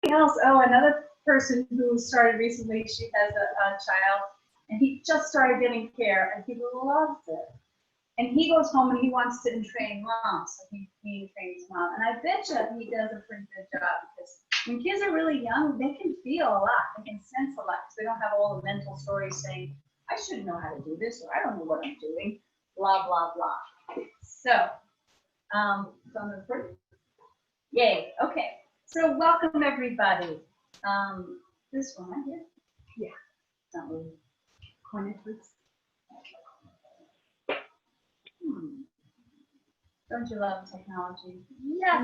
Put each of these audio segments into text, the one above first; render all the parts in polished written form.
something else. Oh, another person who started recently, she has a child, and he just started getting care, and he loves it. And he goes home and he wants to entrain moms, so he trains mom. And I bet you he does a pretty good job, because when kids are really young, they can feel a lot, they can sense a lot, because they don't have all the mental stories saying, I should know how to do this, or I don't know what I'm doing, blah, blah, blah. So I'm gonna put, yay, okay. So welcome everybody. This one right here? Yeah, it's not really connected. Don't you love technology? Yes.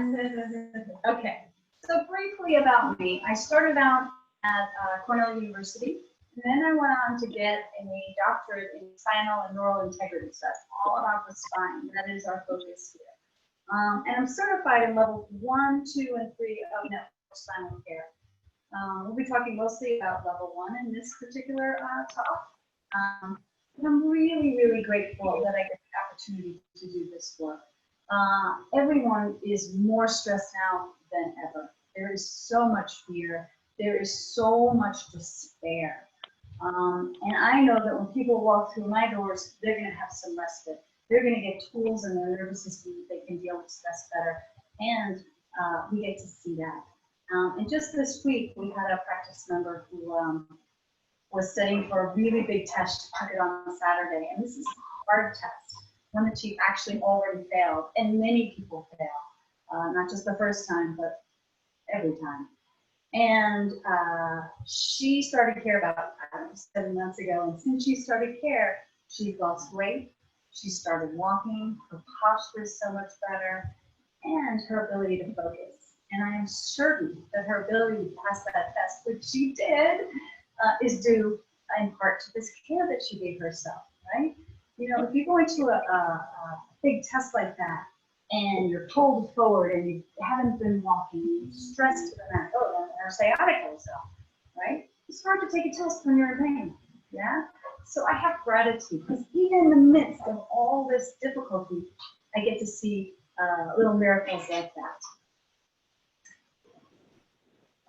Okay. So briefly about me, I started out at Cornell University, and then I went on to get a doctorate in spinal and neural integrity. So that's all about the spine. That is our focus here. And I'm certified in level 1, 2, and 3 of network spinal care. We'll be talking mostly about level 1 in this particular talk. And I'm really, really grateful that I get the opportunity to do this work. Everyone is more stressed now than ever. There is so much fear. There is so much despair. And I know that when people walk through my doors, they're going to have some respite. They're going to get tools in their nervous system that they can deal with stress better. And we get to see that. And just this week, we had a practice member who was studying for a really big test. She took it on Saturday. And this is a hard test, one that she actually already failed. And many people fail, not just the first time, but every time. And she started care about 7 months ago. And since she started care, she's lost weight. She started walking. Her posture is so much better. And her ability to focus. And I am certain that her ability to pass that test, which she did, is due in part to this care that she gave herself, right? You know, if you go into a big test like that, and you're pulled forward and you haven't been walking, you're stressed to the max, or sciatica goes up, right? It's hard to take a test when you're in pain, yeah? So I have gratitude, because even in the midst of all this difficulty, I get to see little miracles like that.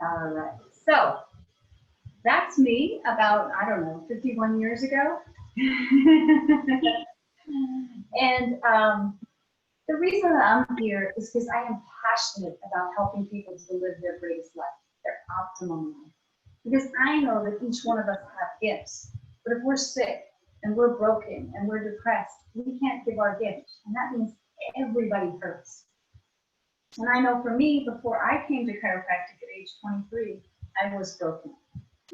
All right, so that's me about, I don't know, 51 years ago. And the reason that I'm here is because I am passionate about helping people to live their greatest life, their optimum life. Because I know that each one of us have gifts, but if we're sick and we're broken and we're depressed, we can't give our gifts, and that means everybody hurts. And I know for me, before I came to chiropractic at age 23, I was broken,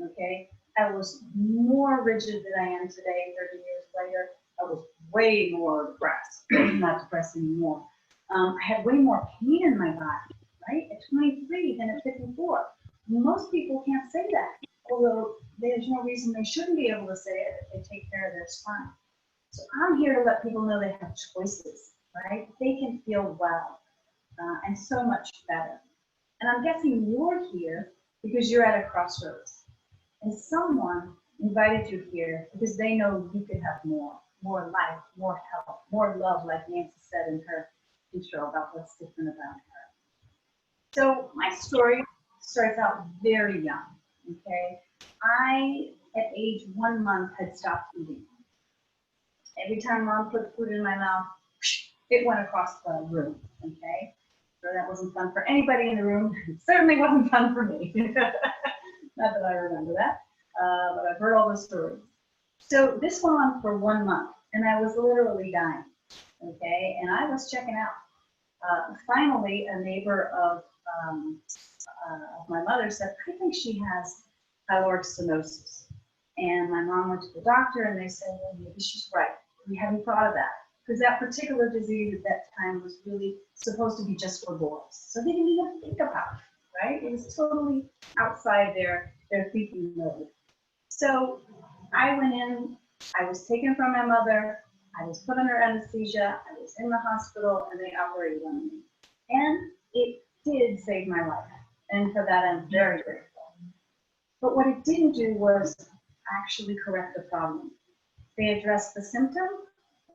okay? I was more rigid than I am today, 30 years later. I was way more depressed. I'm not depressed anymore. I had way more pain in my body, right? At 23 than at 54. Most people can't say that, although there's no reason they shouldn't be able to say it if they take care of their spine. So I'm here to let people know they have choices, right? They can feel well and so much better. And I'm guessing you're here because you're at a crossroads. And someone invited you here because they know you could have more life, more health, more love, like Nancy said in her intro about what's different about her. So my story starts out very young, okay? I, at age 1 month, had stopped eating. Every time mom put food in my mouth, it went across the room, okay? So that wasn't fun for anybody in the room. It certainly wasn't fun for me. Not that I remember that, but I've heard all the stories. So this went on for 1 month, and I was literally dying, okay? And I was checking out. Finally, a neighbor of my mother said, I think she has pyloric stenosis. And my mom went to the doctor, and they said, well, maybe she's right. We hadn't thought of that, because that particular disease at that time was really supposed to be just for boys. So they didn't even think about it, right? It was totally outside their thinking mode. So I went in, I was taken from my mother, I was put under anesthesia, I was in the hospital, and they operated on me. And it did save my life. And for that, I'm very grateful. But what it didn't do was actually correct the problem. They addressed the symptom,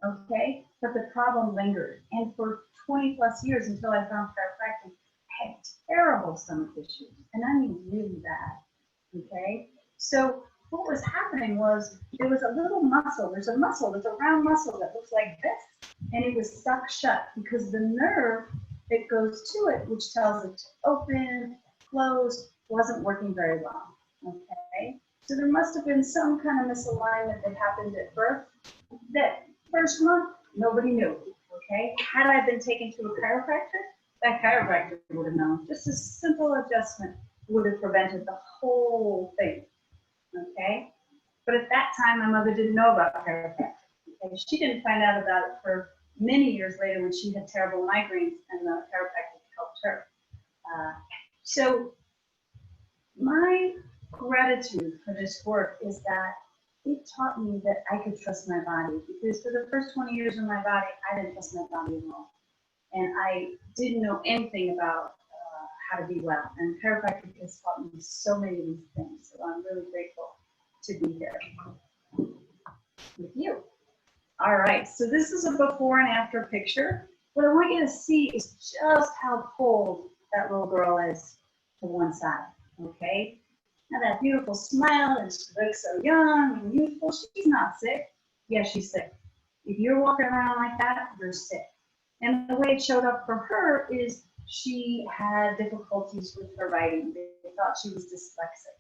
okay, but the problem lingered. And for 20 plus years until I found chiropractic, I had terrible stomach issues, and I mean really bad, okay? So what was happening was there was a little muscle, there's a round muscle that looks like this, and it was stuck shut because the nerve that goes to it, which tells it to open, close, wasn't working very well, okay? So there must have been some kind of misalignment that happened at birth. That first month, nobody knew, okay? Had I been taken to a chiropractor, that chiropractor would have known. Just a simple adjustment would have prevented the whole thing, okay? But at that time, my mother didn't know about chiropractic. Okay? She didn't find out about it for many years later when she had terrible migraines and the chiropractic helped her. So my gratitude for this work is that it taught me that I could trust my body, because for the first 20 years of my body, I didn't trust my body at all. And I didn't know anything about how to be well. And chiropractic has taught me so many of these things. So I'm really grateful to be here with you. All right, so this is a before and after picture. What I want you to see is just how cold that little girl is to one side, okay? Now that beautiful smile, and she looks so young and youthful, she's not sick. Yeah, she's sick. If you're walking around like that, you're sick. And the way it showed up for her is she had difficulties with her writing. They thought she was dyslexic.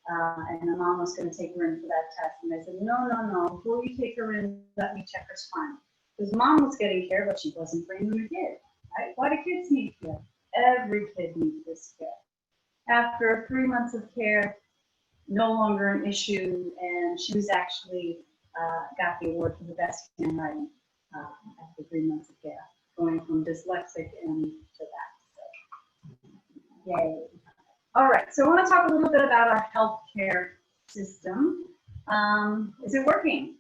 And the mom was going to take her in for that test. And I said, no, before you take her in, let me check her spine. Because mom was getting care, but she wasn't bringing her kid, right? Why do kids need care? Every kid needs this care. After 3 months of care, no longer an issue, and she was actually got the award for the best handwriting after 3 months of care, going from dyslexic and to that. So, yay. All right, so I want to talk a little bit about our healthcare system. Is it working?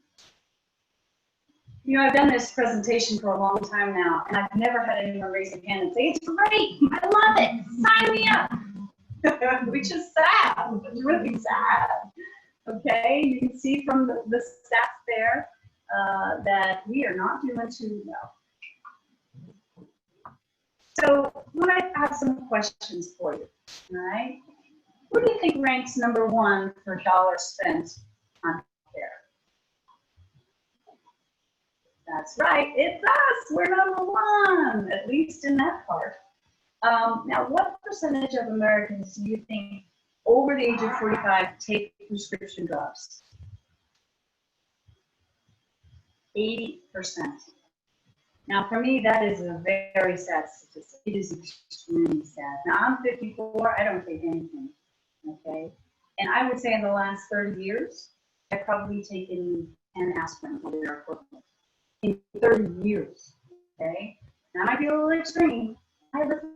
You know, I've done this presentation for a long time now, and I've never had anyone raise their hand and say, it's great, I love it, sign me up. Which is sad, it's really sad. Okay, you can see from the stats there that we are not doing too well. So I want to have some questions for you, all right? What do you think ranks #1 for dollars spent on care? That's right, it's us, we're #1, at least in that part. Now, what percentage of Americans do you think over the age of 45 take prescription drugs? 80%. Now, for me, that is a very sad statistic. It is extremely sad. Now, I'm 54. I don't take anything, okay? And I would say in the last 30 years, I've probably taken 10 aspirin or their equivalent. In 30 years, okay? Now, I might be a little extreme. I listen to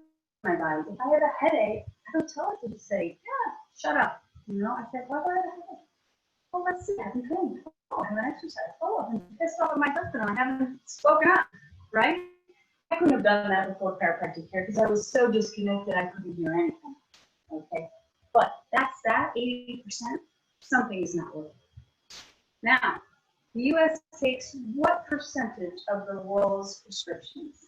my body. If I have a headache, I don't tell it to say, yeah, shut up. You know, I said, why do I have a headache? Oh, let's see, I haven't trained. Oh, I haven't exercised. Oh, I've been pissed off at my husband and I haven't spoken up, right? I couldn't have done that before chiropractic care because I was so disconnected I couldn't hear anything, okay? But that's that, 80%, something is not working. Now, the U.S. takes what percentage of the world's prescriptions?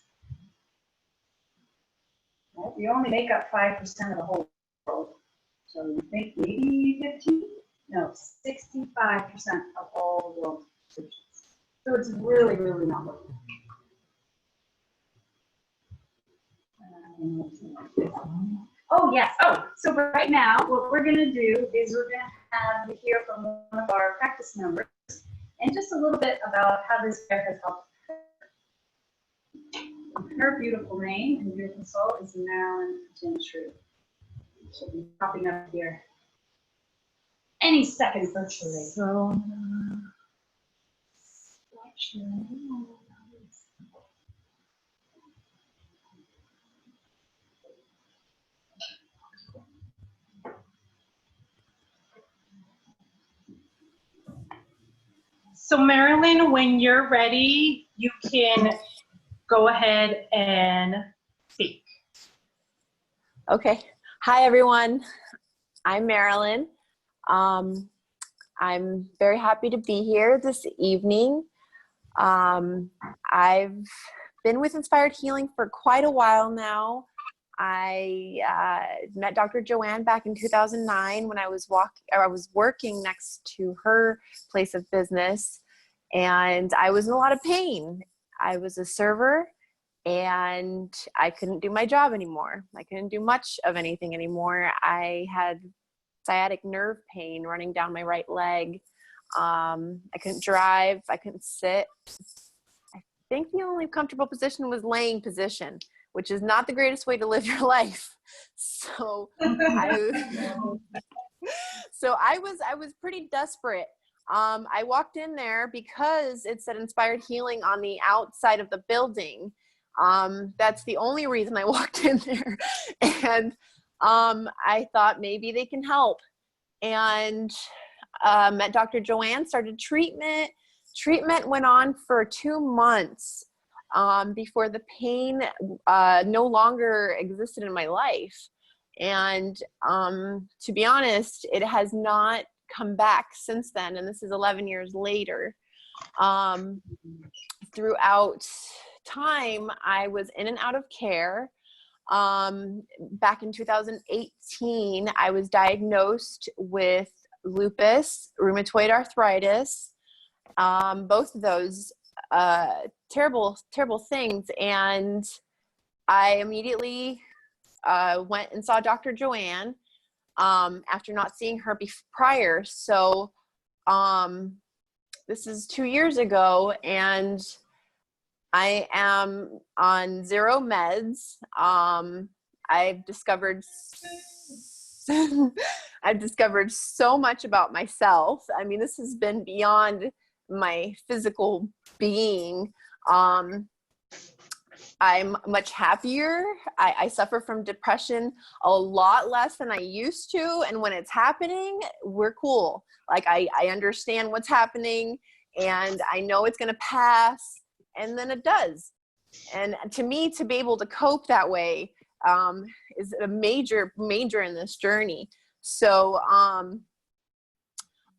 Right? We only make up 5% of the whole world. So you think maybe 15? No, 65% of all the world's prescriptions. So it's really, really not working. Oh, yes. Oh, so right now, what we're going to do is we're going to have you hear from one of our practice members and just a little bit about how this care has helped her. Her beautiful name and beautiful soul is Marilyn Gentry. She'll be popping up here any second virtually. So Marilyn, when you're ready, you can go ahead and speak. Okay. Hi, everyone. I'm Marilyn. I'm very happy to be here this evening. I've been with Inspired Healing for quite a while now. I met Dr. Joanne back in 2009 when I was working next to her place of business, and I was in a lot of pain. I was a server, and I couldn't do my job anymore. I couldn't do much of anything anymore. I had sciatic nerve pain running down my right leg. I couldn't drive. I couldn't sit. I think the only comfortable position was laying position, which is not the greatest way to live your life. So I was pretty desperate. I walked in there because it said Inspired Healing on the outside of the building. That's the only reason I walked in there. And I thought maybe they can help. And met Dr. Joanne, started treatment. Treatment went on for 2 months before the pain no longer existed in my life. And to be honest, it has not come back since then. And this is 11 years later. Throughout time, I was in and out of care. Back in 2018, I was diagnosed with lupus, rheumatoid arthritis, both of those terrible, terrible things. And I immediately went and saw Dr. Joanne after not seeing her prior. So this is 2 years ago, and I am on 0 meds. I've discovered so much about myself. I mean, this has been beyond my physical being. I'm much happier. I suffer from depression a lot less than I used to. And when it's happening, we're cool. Like I understand what's happening, and I know it's going to pass, and then it does. And to me, to be able to cope that way is a major in this journey. So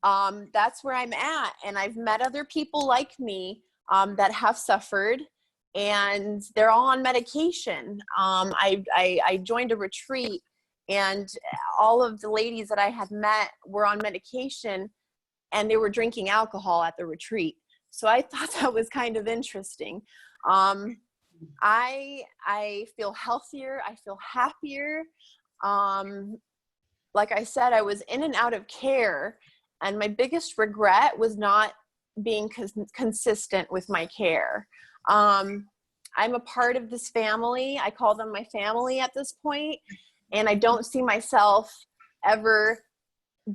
that's where I'm at. And I've met other people like me that have suffered, and they're all on medication. I joined a retreat, and all of the ladies that I had met were on medication, and they were drinking alcohol at the retreat. So I thought that was kind of interesting. I feel healthier. I feel happier. Like I said, I was in and out of care, and my biggest regret was not being consistent with my care. I'm a part of this family. I call them my family at this point, and I don't see myself ever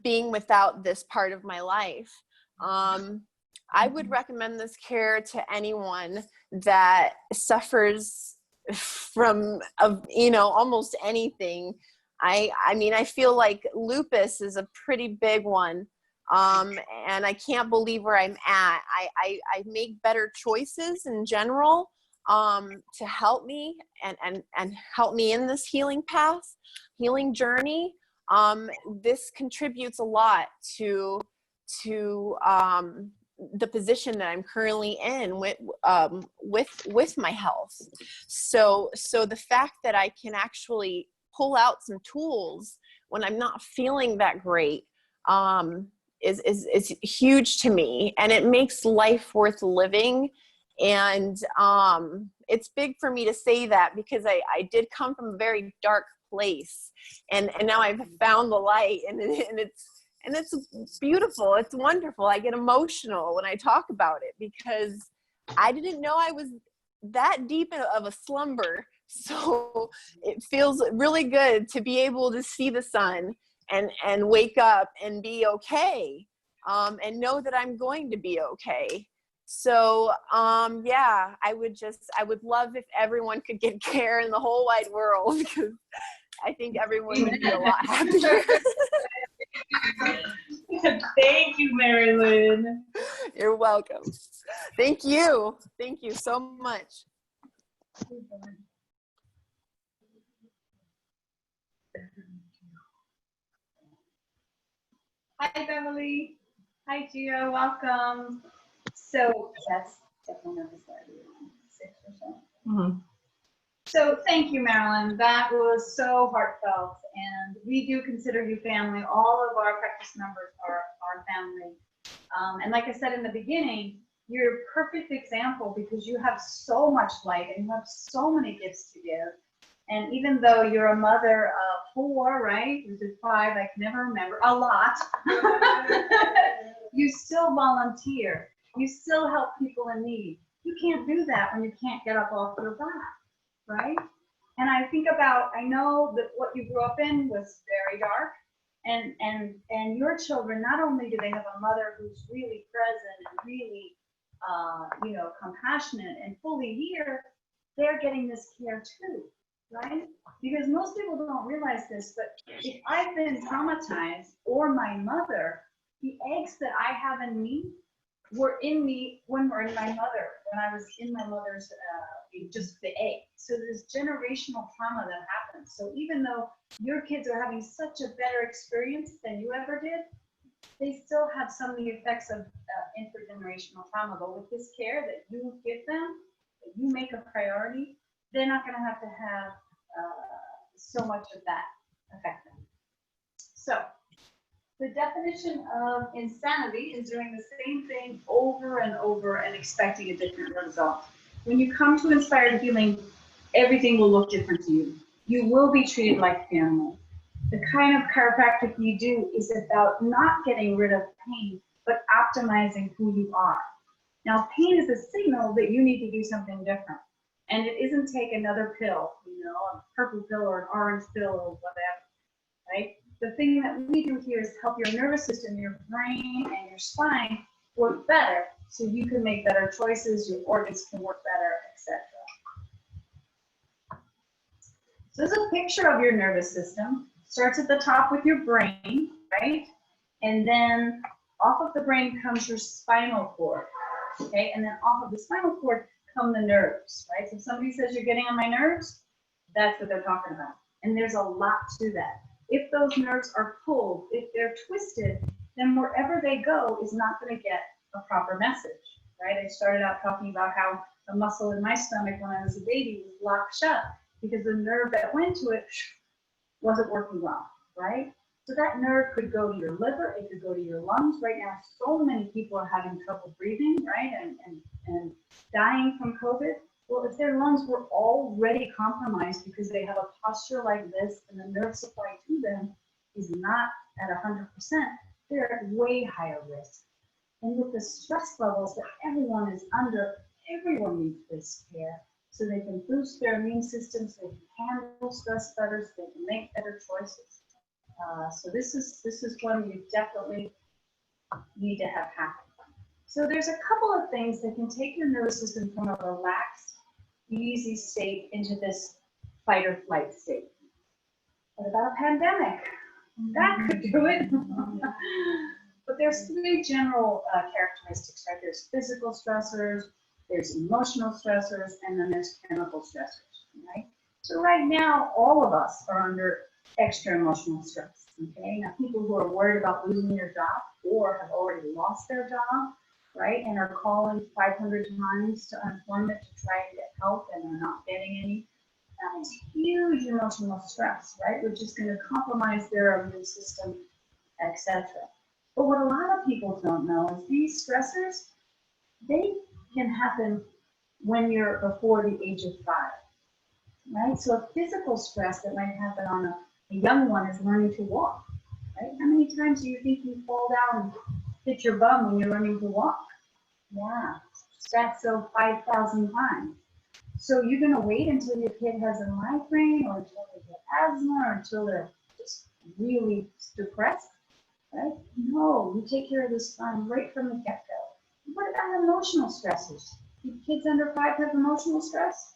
being without this part of my life. I would recommend this care to anyone that suffers from, almost anything. I mean, I feel like lupus is a pretty big one. And I can't believe where I'm at. I make better choices in general, to help me and help me in this healing path, healing journey. This contributes a lot to the position that I'm currently in with my health. So the fact that I can actually pull out some tools when I'm not feeling that great, is huge to me, and it makes life worth living. And it's big for me to say that, because I did come from a very dark place, and now I've found the light, and it's beautiful. It's wonderful. I get emotional when I talk about it, because I didn't know I was that deep of a slumber. So it feels really good to be able to see the sun and wake up and be okay, and know that I'm going to be okay. So yeah, I would love if everyone could get care in the whole wide world, because I think everyone would be a lot happier. Thank you, Marilyn. You're welcome. Thank you so much. Hi, Beverly. Hi, Gio. Welcome. So that's definitely not the start. 6 or so. Mm-hmm. So thank you, Marilyn. That was so heartfelt, and we do consider you family. All of our practice members are our family. And like I said in the beginning, you're a perfect example because you have so much light and you have so many gifts to give. And even though you're a mother of 4, right? Was it 5? I can never remember. A lot. You still volunteer. You still help people in need. You can't do that when you can't get up off your back, right? And I think about, I know that what you grew up in was very dark. And your children, not only do they have a mother who's really present and really, compassionate and fully here, they're getting this care too, right? Because most people don't realize this, but if I've been traumatized or my mother, the eggs that I have in me were in me when we're in my mother, when I was in my mother's, just the egg. So there's generational trauma that happens. So even though your kids are having such a better experience than you ever did, they still have some of the effects of intergenerational trauma. But with this care that you give them, that you make a priority, they're not going to have so much of that affect them. So the definition of insanity is doing the same thing over and over and expecting a different result. When you come to inspired healing, everything will look different to you. You will be treated like family. The kind of chiropractic you do is about not getting rid of pain, but optimizing who you are. Now, pain is a signal that you need to do something different. And it isn't take another pill, a purple pill or an orange pill or whatever, right? The thing that we do here is help your nervous system, your brain, and your spine work better so you can make better choices, your organs can work better, etc. So this is a picture of your nervous system. Starts at the top with your brain, right? And then off of the brain comes your spinal cord, okay? And then off of the spinal cord come the nerves, right? So if somebody says you're getting on my nerves, that's what they're talking about. And there's a lot to that. If those nerves are pulled, if they're twisted, then wherever they go is not going to get a proper message, right? I started out talking about how the muscle in my stomach when I was a baby was locked shut because the nerve that went to it wasn't working well, right? So that nerve could go to your liver, it could go to your lungs. Right now, so many people are having trouble breathing, right? And dying from COVID. Well, if their lungs were already compromised because they have a posture like this and the nerve supply to them is not at 100%, they're at way higher risk. And with the stress levels that everyone is under, everyone needs this care so they can boost their immune system, so they can handle stress better, so they can make better choices. So this is one you definitely need to have happen. So there's a couple of things that can take your nervous system from a relaxed, easy state into this fight or flight state. What about a pandemic? That could do it. But there's 3 general characteristics, right? There's physical stressors, there's emotional stressors, and then there's chemical stressors, right? So right now, all of us are under extra emotional stress, okay? Now, people who are worried about losing their job or have already lost their job, right, and are calling 500 times to unemployment to try and get help and are not getting any, that is huge emotional stress, right, which is going to compromise their immune system, etc. But what a lot of people don't know is these stressors, they can happen when you're before the age of 5, right? So a physical stress that might happen on a young one is learning to walk, right? How many times do you think you fall down and hit your bum when you're learning to walk? Yeah, that's so 5,000 times. So you're going to wait until your kid has a migraine or until they get asthma or until they're just really depressed, right? No, you take care of the spine right from the get-go. What about emotional stressors? Do kids under 5 have emotional stress?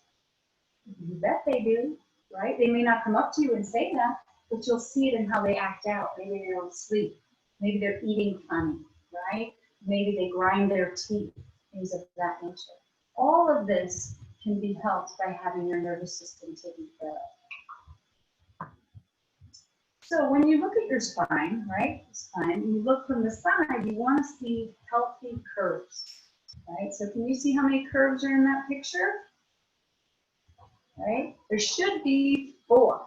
You bet they do, right? They may not come up to you and say that, but you'll see it in how they act out. Maybe they don't sleep. Maybe they're eating funny, right? Maybe they grind their teeth, things of that nature. All of this can be helped by having your nervous system taken care of. So when you look at your spine, right, spine, you look from the side, you want to see healthy curves, right? So can you see how many curves are in that picture? right? There should be 4,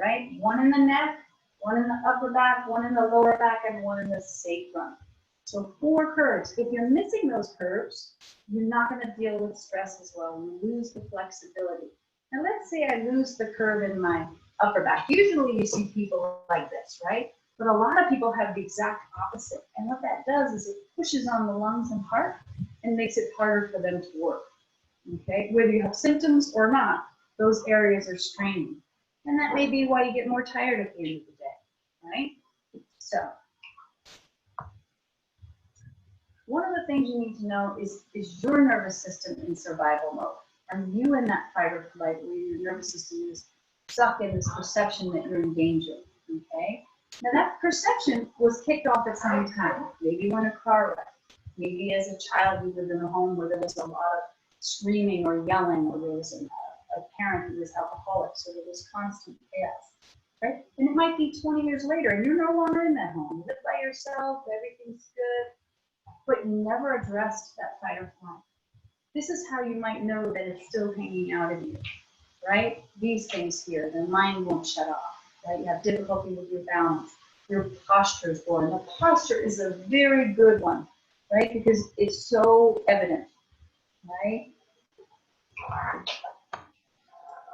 right? 1 in the neck, 1 in the upper back, 1 in the lower back, and 1 in the sacrum. So 4 curves. If you're missing those curves, you're not going to deal with stress as well. You lose the flexibility. Now let's say I lose the curve in my upper back. Usually you see people like this, right? But a lot of people have the exact opposite. And what that does is it pushes on the lungs and heart and makes it harder for them to work. Okay, whether you have symptoms or not, those areas are straining. And that may be why you get more tired at the end of the day, right? So, one of the things you need to know is your nervous system in survival mode? Are you in that fight or flight where your nervous system is stuck in this perception that you're in danger, okay? Now that perception was kicked off at some time. Maybe when a car wreck, maybe as a child you lived in a home where there was a lot of screaming or yelling, or there was a parent who was alcoholic, so there was constant chaos, right? And it might be 20 years later and you're no longer in that home. You live by yourself, everything's good, but you never addressed that fight or flight. This is how you might know that it's still hanging out of you, right? These things here, the mind won't shut off, right? You have difficulty with your balance. Your posture is poor. And the posture is a very good one, right? Because it's so evident, right?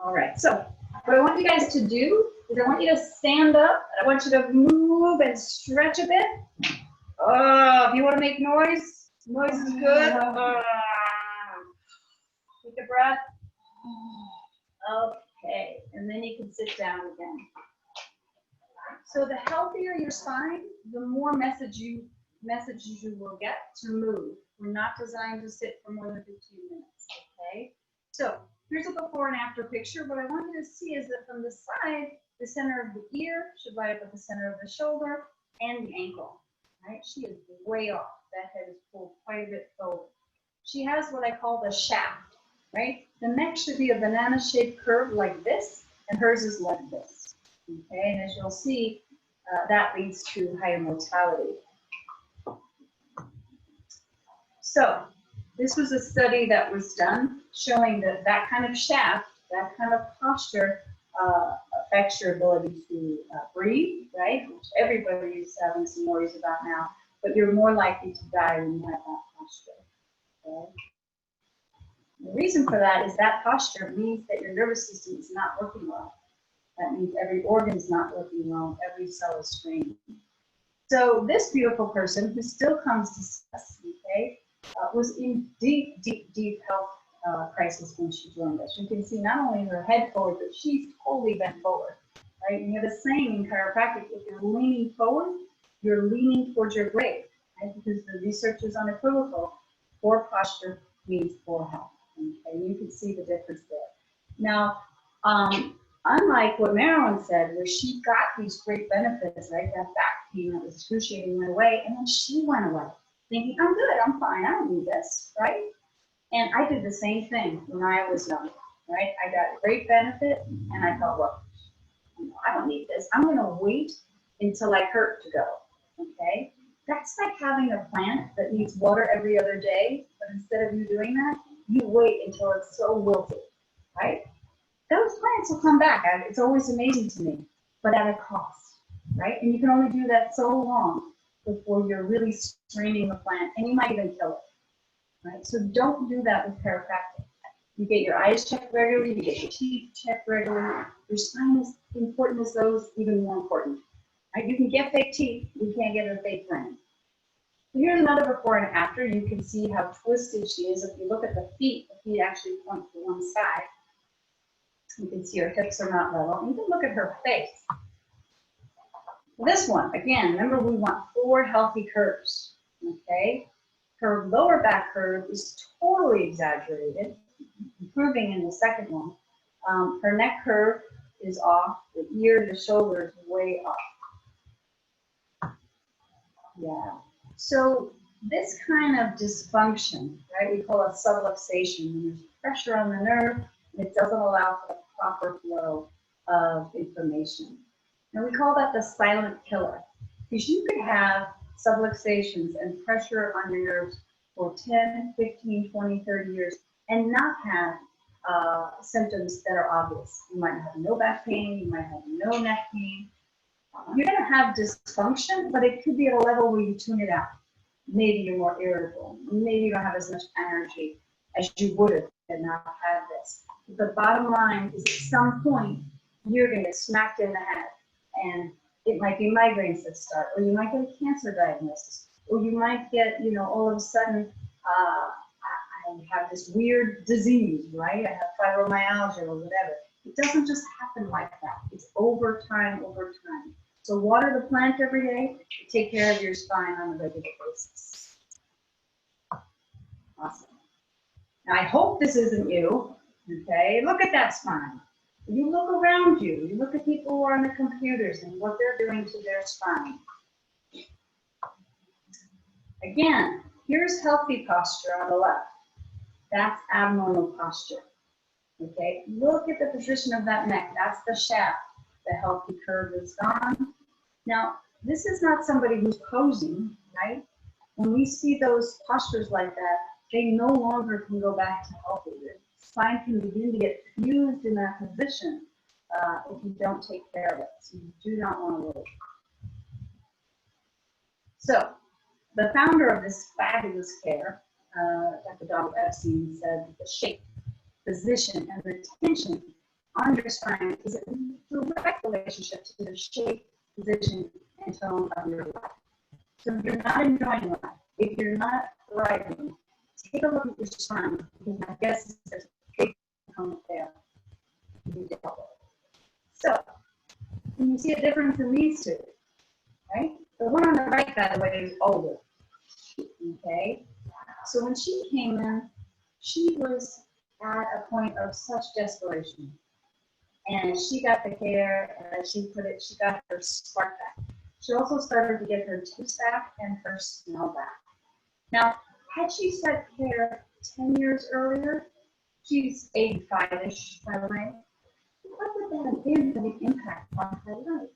All right, so what I want you guys to do is I want you to stand up. I want you to move and stretch a bit. Oh, if you want to make noise, noise is good. Take a breath. Okay, and then you can sit down again. So the healthier your spine, the more messages you will get to move. We're not designed to sit for more than 15 minutes, okay? So here's a before and after picture. What I want you to see is that from the side, the center of the ear should lie up at the center of the shoulder and the ankle, right? She is way off. That head is pulled quite a bit forward. She has what I call the shaft, right? The neck should be a banana-shaped curve like this, and hers is like this, okay? And as you'll see, that leads to higher mortality. So this was a study that was done showing that that kind of shaft, that kind of posture affects your ability to breathe, right? Which everybody is having some worries about now, but you're more likely to die when you have that posture, okay? The reason for that is that posture means that your nervous system is not working well. That means every organ is not working well, every cell is straining. So this beautiful person, who still comes to us, okay, was in deep, deep, deep health crisis when she joined us. You can see not only her head forward, but she's totally bent forward, right? And you have a saying in chiropractic, if you're leaning forward, you're leaning towards your grave, right? Because the research is unequivocal. Poor posture means poor health, okay? You can see the difference there. Now, unlike what Marilyn said, where she got these great benefits, right? That back pain that was excruciating went away, and then she went away, thinking, I'm good, I'm fine, I don't need this, right? And I did the same thing when I was young, right? I got great benefit, and I thought, well, I don't need this. I'm going to wait until I hurt to go, okay? That's like having a plant that needs water every other day, but instead of you doing that, you wait until it's so wilted, right? Those plants will come back. It's always amazing to me, but at a cost, right? And you can only do that so long before you're really straining the plant, and you might even kill it, right? So don't do that with chiropractic. You get your eyes checked regularly, you get your teeth checked regularly. Your spine is important as those, even more important, right? You can get fake teeth, you can't get a fake brain. So here's another before and after. You can see how twisted she is. If you look at the feet actually point to one side. You can see her hips are not level. And you can look at her face. This one, again, remember we want 4 healthy curves, okay? Her lower back curve is totally exaggerated, improving in the second one. Her neck curve is off. The ear, the shoulder is way off. Yeah. So this kind of dysfunction, right, we call it subluxation. When there's pressure on the nerve, it doesn't allow for the proper flow of information. And we call that the silent killer, because you could have subluxations and pressure on your nerves for 10, 15, 20, 30 years and not have symptoms that are obvious. You might have no back pain, you might have no neck pain. You're going to have dysfunction, but it could be at a level where you tune it out. Maybe you're more irritable. Maybe you don't have as much energy as you would have had not had this. The bottom line is at some point, you're going to get smacked in the head. And it might be migraines that start, or you might get a cancer diagnosis, or you might get, all of a sudden, I have this weird disease, right? I have fibromyalgia or whatever. It doesn't just happen like that. It's over time, over time. So water the plant every day, take care of your spine on a regular basis. Awesome. Now I hope this isn't you, okay? Look at that spine. You look around you. You look at people who are on the computers and what they're doing to their spine. Again, here's healthy posture on the left. That's abnormal posture. Okay, look at the position of that neck. That's the shaft. The healthy curve is gone. Now, this is not somebody who's posing, right? When we see those postures like that, they no longer can go back to healthy. The spine can begin to get fused in that position if you don't take care of it. So you do not want to wait. So, the founder of this fabulous care, Dr. Donald Epstein, said the shape, position, and retention on your spine is a direct relationship to the shape, position, and tone of your life. So if you're not enjoying life, if you're not thriving, take a look at your spine, because my guess is there's a big component there you need to help with. So, can you see a difference in these two, right? The one on the right, by the way, is older, okay? So when she came in, she was at a point of such desperation. And she got the care, she got her spark back. She also started to get her taste back and her smell back. Now, had she started care 10 years earlier, she's 85-ish, by the way, what would that have been for the impact on her life?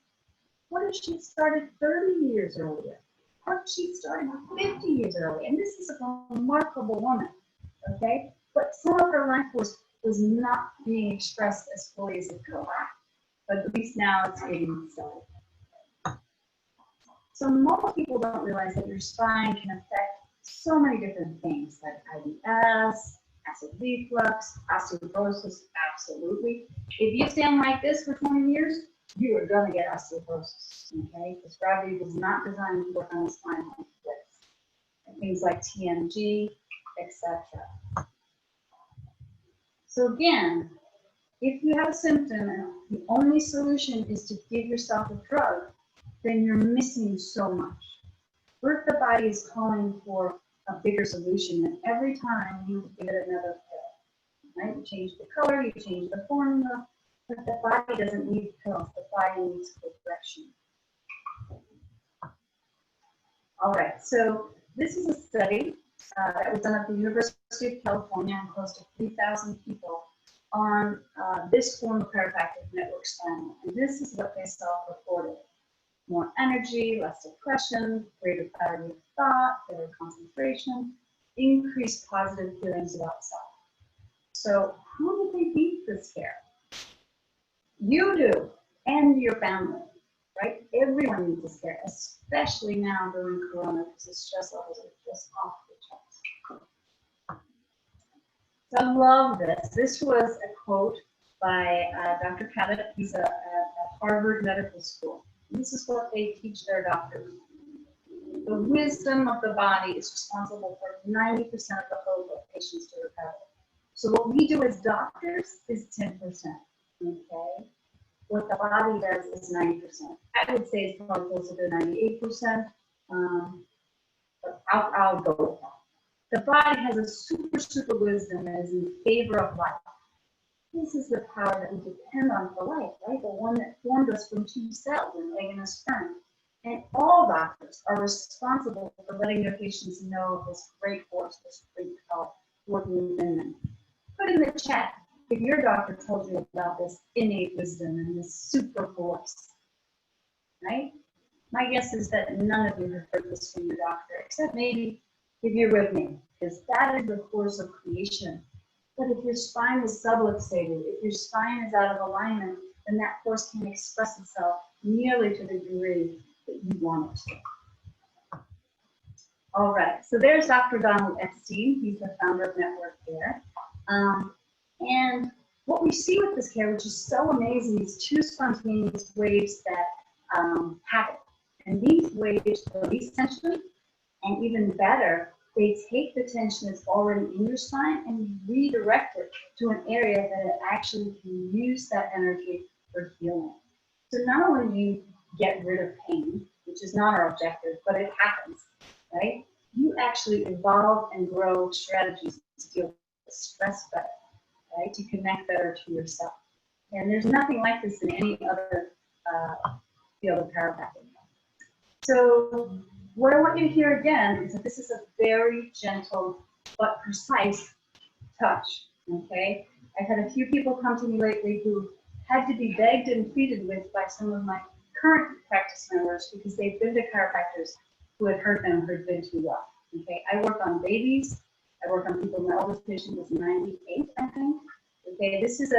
What if she started 30 years earlier? What if she started 50 years earlier? And this is a remarkable woman, okay? But some of her life was not being expressed as fully as it could. But at least now it's getting started. So most people don't realize that your spine can affect so many different things, like IBS, acid reflux, osteoporosis, absolutely. If you stand like this for 20 years, you are going to get osteoporosis, okay? Because gravity was not designed to work on the spine like this. And things like TMG, etc. So again, if you have a symptom and the only solution is to give yourself a drug, then you're missing so much. What if the body is calling for a bigger solution, and every time you give it another pill, right? You change the color, you change the formula, but the body doesn't need pills, the body needs correction. All right, so this is a study that was done at the University of California on close to 3,000 people on this form of chiropractic network spinal. And this is what they self-reported. More energy, less depression, greater clarity of thought, better concentration, increased positive feelings about self. So how did they beat this care? You do, and your family, right? Everyone needs this care, especially now during Corona, because the stress levels are just off the charts. So I love this. This was a quote by Dr. Cabot. He's at Harvard Medical School. This is what they teach their doctors. The wisdom of the body is responsible for 90% of the hope of patients to recover. So what we do as doctors is 10%, okay? What the body does is 90%. I would say it's probably closer to 98%, but I'll go with that. The body has a super wisdom that is in favor of life. This is the power that we depend on for life, right? The one that formed us from 2 cells, an egg and a sperm. And all doctors are responsible for letting their patients know of this great force, this great power working within them. Put in the chat if your doctor told you about this innate wisdom and this super force, right? My guess is that none of you have heard this from your doctor, except maybe if you're with me, because that is the force of creation. But if your spine is subluxated, if your spine is out of alignment, then that force can express itself nearly to the degree that you want it to. All right, so there's Dr. Donald Epstein. He's the founder of Network Care. And what we see with this care, which is so amazing, is two spontaneous waves that happen. And these waves release tension, and even better, they take the tension that's already in your spine and redirect it to an area that it actually can use that energy for healing. So not only do you get rid of pain, which is not our objective, but it happens, right? You actually evolve and grow strategies to deal with stress better, right? To connect better to yourself. And there's nothing like this in any other field of chiropractic. So what I want you to hear again is that this is a very gentle but precise touch, okay? I've had a few people come to me lately who had to be begged and pleaded with by some of my current practice members because they've been to chiropractors who had hurt them or had been too rough, okay? I work on babies. I work on people. My oldest patient was 98, I think. Okay, this is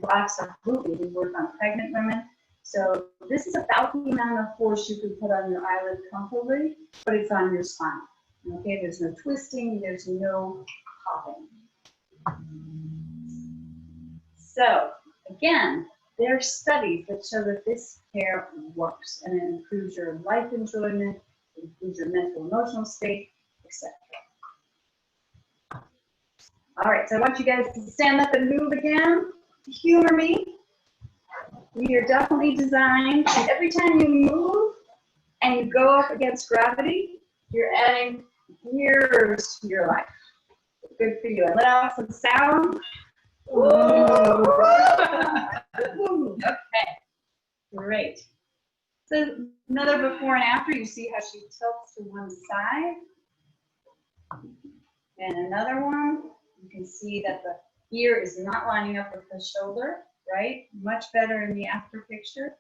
absolutely, we work on pregnant women. So this is about the amount of force you can put on your eyelid comfortably, but it's on your spine. Okay, there's no twisting, there's no popping. So again, there are studies that show that this care works and it improves your life enjoyment, it improves your mental emotional state, etc. All right, so I want you guys to stand up and move again. Humor me. We are definitely designed, and every time you move and you go up against gravity, you're adding years to your life. Good for you. And let out some sound. Okay, great. So another before and after, you see how she tilts to one side. And another one, you can see that the ear is not lining up with the shoulder, right? Much better in the after picture.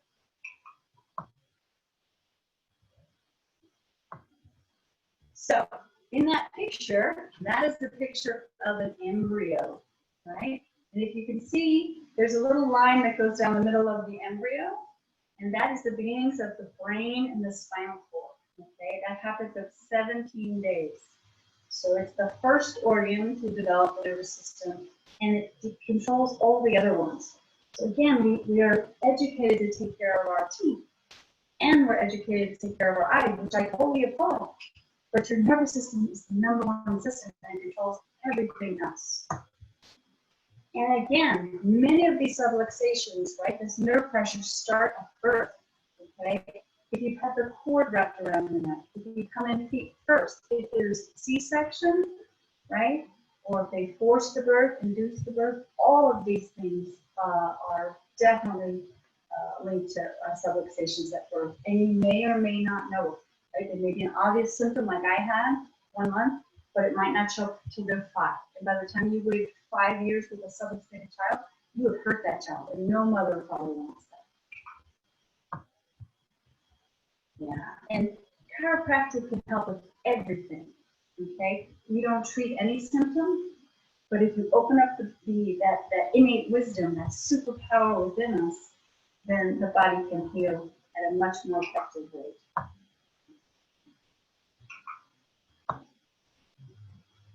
So in that picture, that is the picture of an embryo, right? And if you can see, there's a little line that goes down the middle of the embryo, and that is the beginnings of the brain and the spinal cord, okay? That happens at 17 days. So it's the first organ to develop the nervous system, and it controls all the other ones. So again, we are educated to take care of our teeth, and we're educated to take care of our eyes, which I totally applaud. But your nervous system is the number one system and controls everything else. And again, many of these subluxations, right, this nerve pressure start at birth, okay? If you have the cord wrapped around your neck, if you come in feet first, if there's C-section, right, or if they force the birth, induce the birth, all of these things are definitely linked to subluxations at birth, and you may or may not know it, right? There may be an obvious symptom like I had 1 month, but it might not show up to the 5. And by the time you wait 5 years with a subluxated child, you have hurt that child, and no mother probably wants that. Yeah, and chiropractic can help with everything, okay? We don't treat any symptom, but if you open up that innate wisdom, that superpower within us, then the body can heal at a much more effective rate.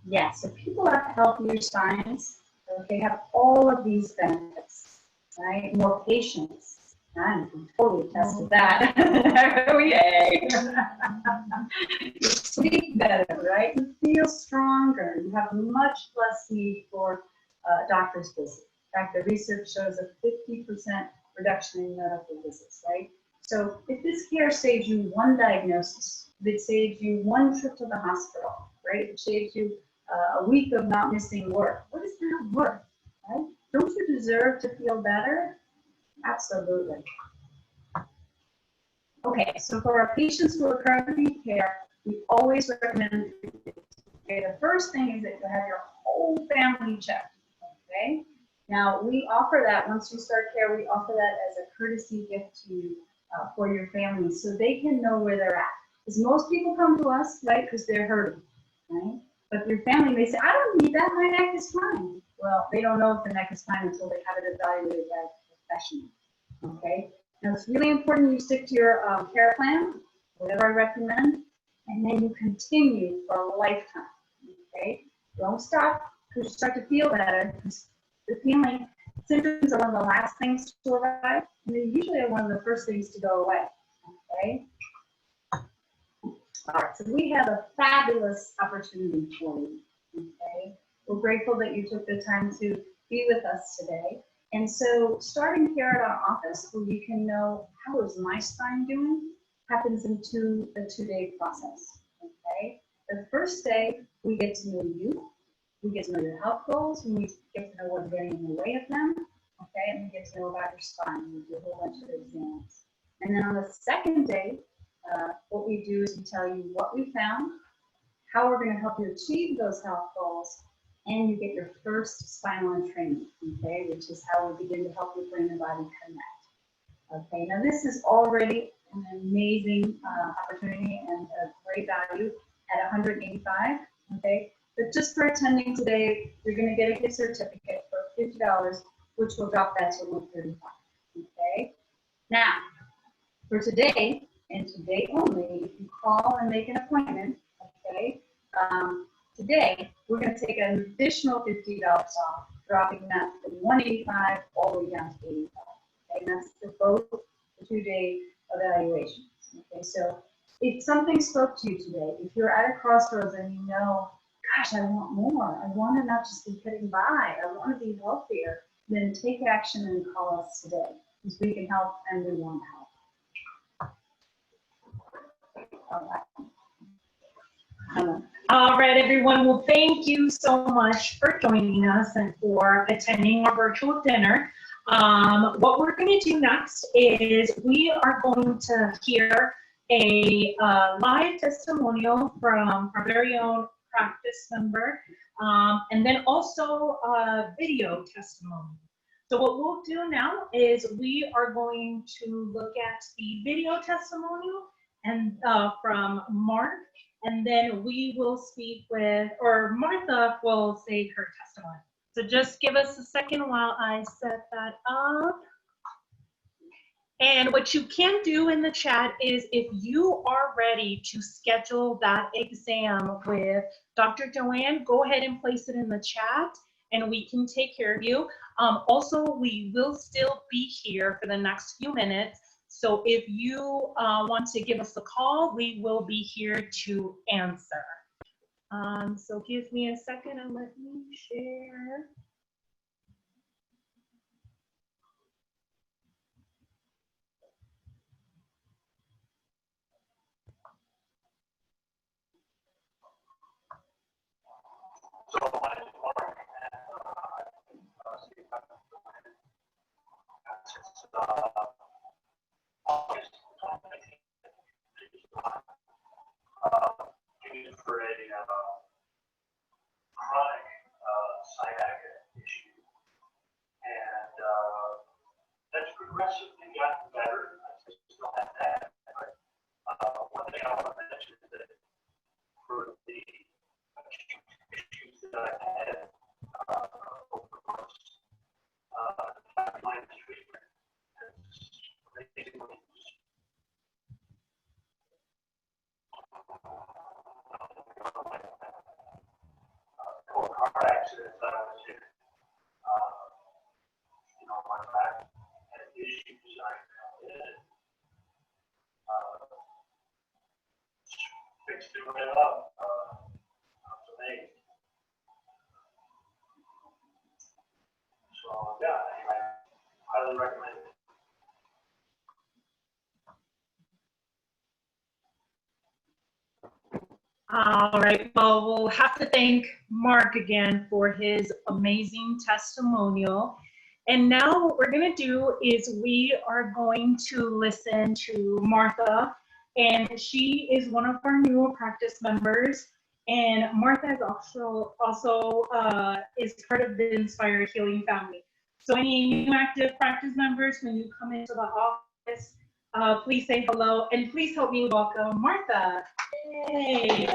Yeah, so people have healthier spines, okay, have all of these benefits, right? More patience. I can totally attest to that. Oh, yay! You sleep better, right? You feel stronger. You have much less need for doctor's visits. In fact, the research shows a 50% reduction in medical visits, right? So if this care saves you one diagnosis, if it saves you one trip to the hospital, right? If it saves you a week of not missing work, what is that worth, right? Don't you deserve to feel better? Absolutely. Okay, so for our patients who are currently in care, we always recommend, okay, the first thing is that you have your whole family checked, okay? Now, we offer that, once you start care, we offer that as a courtesy gift to you for your family so they can know where they're at. Because most people come to us, right, because they're hurting, right? But your family may say, I don't need that, my neck is fine. Well, they don't know if the neck is fine until they have it evaluated by a professional. Okay? Now, it's really important you stick to your care plan, whatever I recommend, and then you continue for a lifetime. Okay? Don't stop because you start to feel better. The feeling, symptoms are one of the last things to arrive, and they usually are one of the first things to go away. Okay? All right, so we have a fabulous opportunity for you. Okay? We're grateful that you took the time to be with us today. And so starting here at our office, where you can know how is my spine doing, happens into a 2-day process. Okay? The first day, we get to know you. We get to know your health goals. We get to know what's getting in the way of them. Okay? And we get to know about your spine. We do a whole bunch of exams. And then on the second day, what we do is we tell you what we found, how we're going to help you achieve those health goals, and you get your first spinal training, okay, which is how we begin to help your brain and body connect. Okay, now this is already an amazing opportunity and a great value at $185, okay, but just for attending today, you're going to get a gift certificate for $50, which will drop that to $135, okay. Now, for today, and today only, if you call and make an appointment, okay, today, we're going to take an additional $50 off, dropping that from $185 all the way down to $85. Okay, and that's for both the 2-day evaluations. Okay, so if something spoke to you today, if you're at a crossroads and you know, gosh, I want more, I want to not just be getting by, I want to be healthier, then take action and call us today, because we can help and we want to help. All right, everyone. Well, thank you so much for joining us and for attending our virtual dinner. What we're going to do next is we are going to hear a live testimonial from our very own practice member, and then also a video testimony. So what we'll do now is we are going to look at the video testimonial and from Mark, and then we will speak with, or Martha will say her testimony. So just give us a second while I set that up. And what you can do in the chat is if you are ready to schedule that exam with Dr. Joanne, go ahead and place it in the chat and we can take care of you. Also, we will still be here for the next few minutes. So if you want to give us a call, we will be here to answer. So give me a second and let me share. For a chronic sciatica issue, and that's progressively gotten better. I just don't have that. But one thing I want to mention is that for the issues that I had over the course of my treatment, it's basically car accidents that I was in, my back had issues. I fixed it right up. I was amazed. So yeah, I highly recommend it. All right, well, we'll have to thank Mark again for his amazing testimonial. And now what we're going to do is we are going to listen to Martha, and she is one of our newer practice members. And Martha is also is part of the Inspired Healing family. So any new active practice members, when you come into the office, please say hello, and please help me welcome Martha. Yay.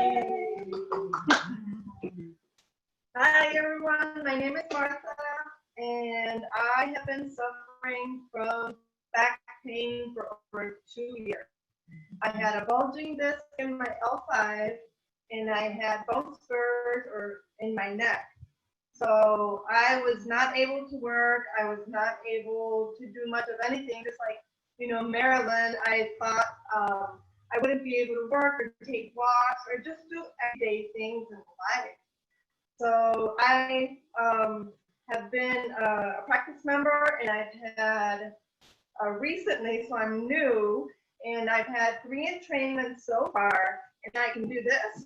Hi, Hi, everyone. My name is Martha, and I have been suffering from back pain for over 2 years. I had a bulging disc in my L5, and I had bone spurs in my neck. So I was not able to work. I was not able to do much of anything. Just like, Marilyn, I thought I wouldn't be able to work or take walks or just do everyday things in life. So I have been a practice member, and I've had recently, so I'm new, and I've had 3 entrainments so far, and I can do this.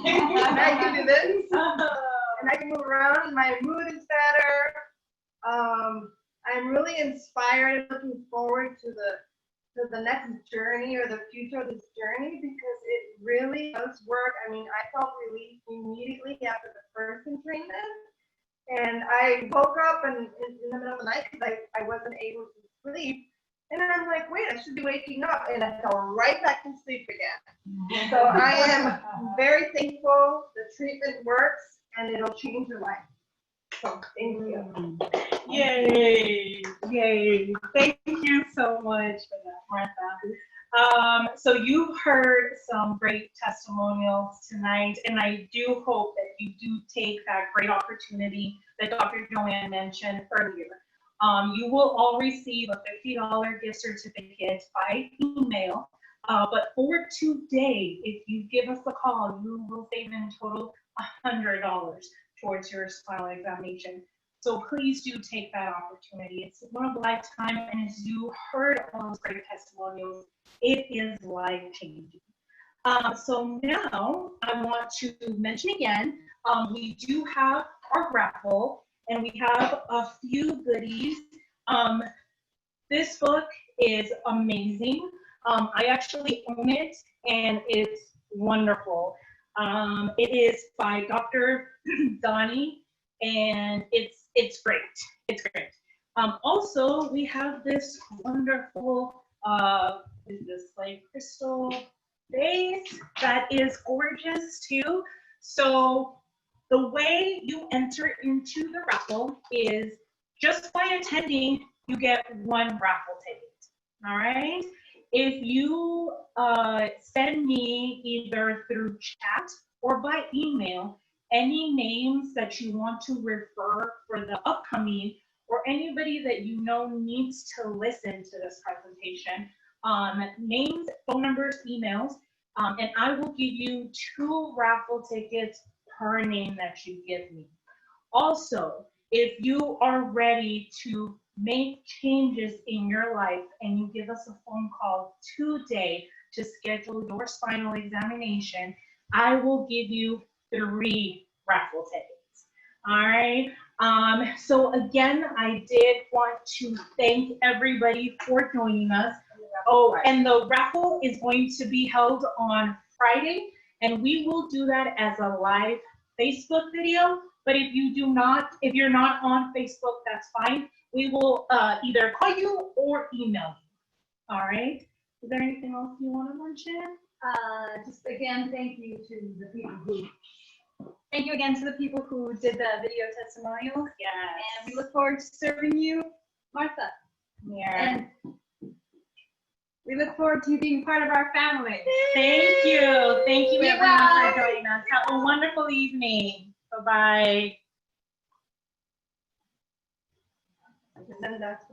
And I can do this. And I can move around, and my mood is better. I'm really inspired and looking forward to the next journey or the future of this journey, because it really does work. I mean, I felt relief immediately after the first entrainment, and I woke up in the middle of the night because I wasn't able to sleep, and I'm like, wait, I should be waking up, and I fell right back to sleep again. So I am very thankful. The treatment works, and it'll change your life. So thank you. Yay, yay. Thank you so much for that, Martha. So you've heard some great testimonials tonight, and I do hope that you do take that great opportunity that Dr. Joanne mentioned earlier. You will all receive a $50 gift certificate by email, but for today, if you give us a call, you will save in total $100 towards your spinal examination. So please do take that opportunity. It's one of a lifetime, and as you heard all those great testimonials, it is life-changing. So now I want to mention again, we do have our raffle, and we have a few goodies. This book is amazing. I actually own it, and it's wonderful. It is by Dr. Donnie, and it's great. It's great. Also, we have this wonderful, is this like crystal vase that is gorgeous too. So the way you enter into the raffle is just by attending, you get 1 raffle ticket. All right. If you send me either through chat or by email any names that you want to refer for the upcoming, or anybody that you know needs to listen to this presentation, names, phone numbers, emails, and I will give you 2 raffle tickets per name that you give me. Also, if you are ready to make changes in your life and you give us a phone call today to schedule your spinal examination, I will give you 3 raffle tickets. All right. So again, I did want to thank everybody for joining us. Oh, and the raffle is going to be held on Friday, and we will do that as a live Facebook video. But if you're not on Facebook, that's fine. We will either call you or email you. All right. Is there anything else you want to mention? Just again, thank you again to the people who did the video testimonials. Yes. And we look forward to serving you, Martha. Yeah. And we look forward to you being part of our family. Thank you. Thank you everyone Bye. for joining us. Have a wonderful evening. Bye-bye. And that's